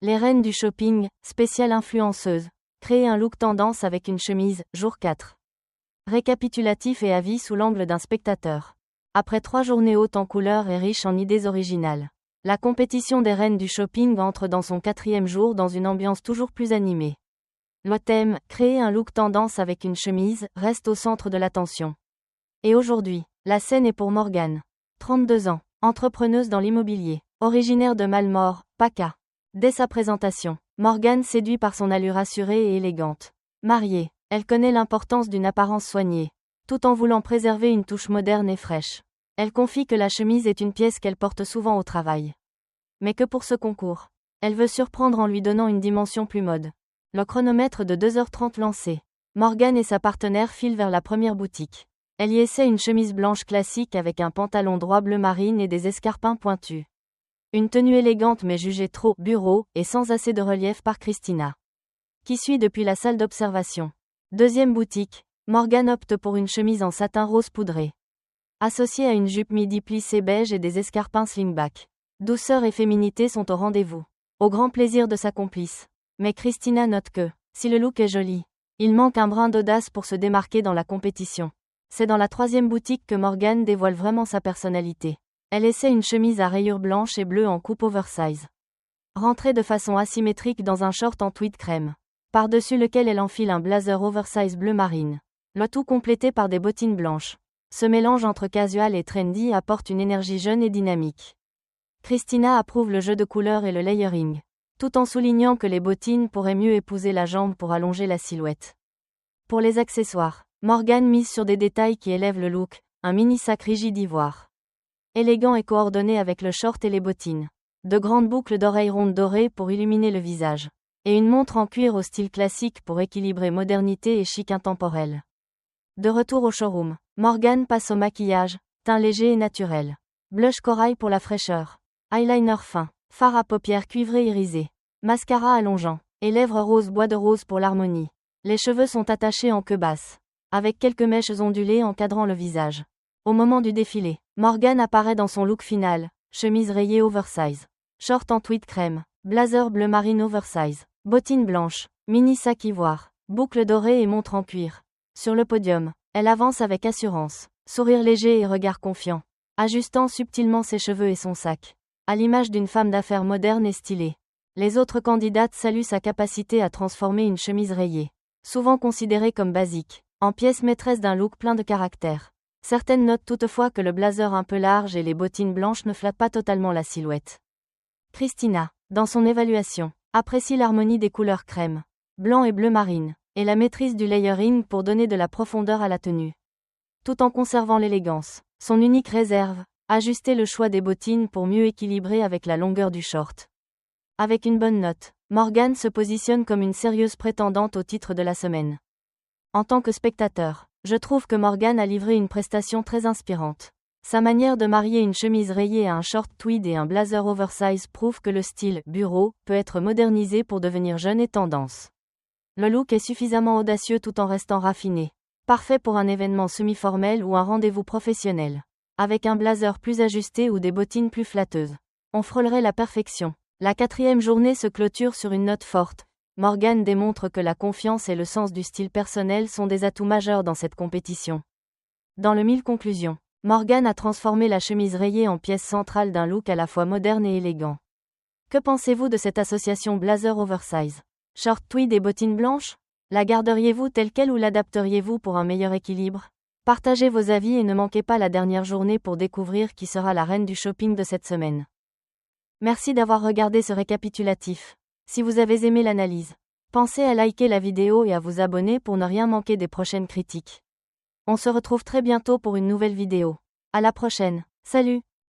Les reines du shopping, spéciale influenceuse. Créer un look tendance avec une chemise, jour 4. Récapitulatif et avis sous l'angle d'un spectateur. Après 3 journées hautes en couleurs et riches en idées originales. La compétition des reines du shopping entre dans son 4e jour dans une ambiance toujours plus animée. Le thème, créer un look tendance avec une chemise, reste au centre de l'attention. Et aujourd'hui, la scène est pour Morgane. 32 ans, entrepreneuse dans l'immobilier, originaire de Malmort, PACA. Dès sa présentation, Morgane séduit par son allure assurée et élégante. Mariée, elle connaît l'importance d'une apparence soignée, tout en voulant préserver une touche moderne et fraîche. Elle confie que la chemise est une pièce qu'elle porte souvent au travail. Mais que pour ce concours, elle veut surprendre en lui donnant une dimension plus mode. Le chronomètre de 2h30 lancé. Morgane et sa partenaire filent vers la première boutique. Elle y essaie une chemise blanche classique avec un pantalon droit bleu marine et des escarpins pointus. Une tenue élégante mais jugée trop bureau et sans assez de relief par Christina, qui suit depuis la salle d'observation. Deuxième boutique, Morgane opte pour une chemise en satin rose poudré, associée à une jupe midi plissée beige et des escarpins slingback. Douceur et féminité sont au rendez-vous, au grand plaisir de sa complice. Mais Christina note que, si le look est joli, il manque un brin d'audace pour se démarquer dans la compétition. C'est dans la 3e boutique que Morgane dévoile vraiment sa personnalité. Elle essaie une chemise à rayures blanches et bleues en coupe oversize, rentrée de façon asymétrique dans un short en tweed crème, par-dessus lequel elle enfile un blazer oversize bleu marine, le tout complété par des bottines blanches. Ce mélange entre casual et trendy apporte une énergie jeune et dynamique. Christina approuve le jeu de couleurs et le layering, tout en soulignant que les bottines pourraient mieux épouser la jambe pour allonger la silhouette. Pour les accessoires, Morgane mise sur des détails qui élèvent le look, un mini sac rigide ivoire, élégant et coordonné avec le short et les bottines. De grandes boucles d'oreilles rondes dorées pour illuminer le visage. Et une montre en cuir au style classique pour équilibrer modernité et chic intemporel. De retour au showroom, Morgane passe au maquillage, teint léger et naturel. Blush corail pour la fraîcheur. Eyeliner fin. Fard à paupières cuivré irisé. Mascara allongeant. Et lèvres rose bois de rose pour l'harmonie. Les cheveux sont attachés en queue basse, avec quelques mèches ondulées encadrant le visage. Au moment du défilé, Morgane apparaît dans son look final, chemise rayée oversize, short en tweed crème, blazer bleu marine oversize, bottines blanches, mini sac ivoire, boucles dorées et montre en cuir. Sur le podium, elle avance avec assurance, sourire léger et regard confiant, ajustant subtilement ses cheveux et son sac, à l'image d'une femme d'affaires moderne et stylée. Les autres candidates saluent sa capacité à transformer une chemise rayée, souvent considérée comme basique, en pièce maîtresse d'un look plein de caractère. Certaines notent toutefois que le blazer un peu large et les bottines blanches ne flattent pas totalement la silhouette. Christina, dans son évaluation, apprécie l'harmonie des couleurs crème, blanc et bleu marine, et la maîtrise du layering pour donner de la profondeur à la tenue. Tout en conservant l'élégance, son unique réserve, ajuster le choix des bottines pour mieux équilibrer avec la longueur du short. Avec une bonne note, Morgane se positionne comme une sérieuse prétendante au titre de la semaine. En tant que spectateur, je trouve que Morgane a livré une prestation très inspirante. Sa manière de marier une chemise rayée à un short tweed et un blazer oversize prouve que le style « bureau » peut être modernisé pour devenir jeune et tendance. Le look est suffisamment audacieux tout en restant raffiné. Parfait pour un événement semi-formel ou un rendez-vous professionnel. Avec un blazer plus ajusté ou des bottines plus flatteuses, on frôlerait la perfection. La 4e journée se clôture sur une note forte. Morgane démontre que la confiance et le sens du style personnel sont des atouts majeurs dans cette compétition. Dans le mille conclusions, Morgane a transformé la chemise rayée en pièce centrale d'un look à la fois moderne et élégant. Que pensez-vous de cette association blazer oversize, short tweed et bottines blanches? La garderiez-vous telle quelle ou l'adapteriez-vous pour un meilleur équilibre? Partagez vos avis et ne manquez pas la dernière journée pour découvrir qui sera la reine du shopping de cette semaine. Merci d'avoir regardé ce récapitulatif. Si vous avez aimé l'analyse, pensez à liker la vidéo et à vous abonner pour ne rien manquer des prochaines critiques. On se retrouve très bientôt pour une nouvelle vidéo. À la prochaine. Salut!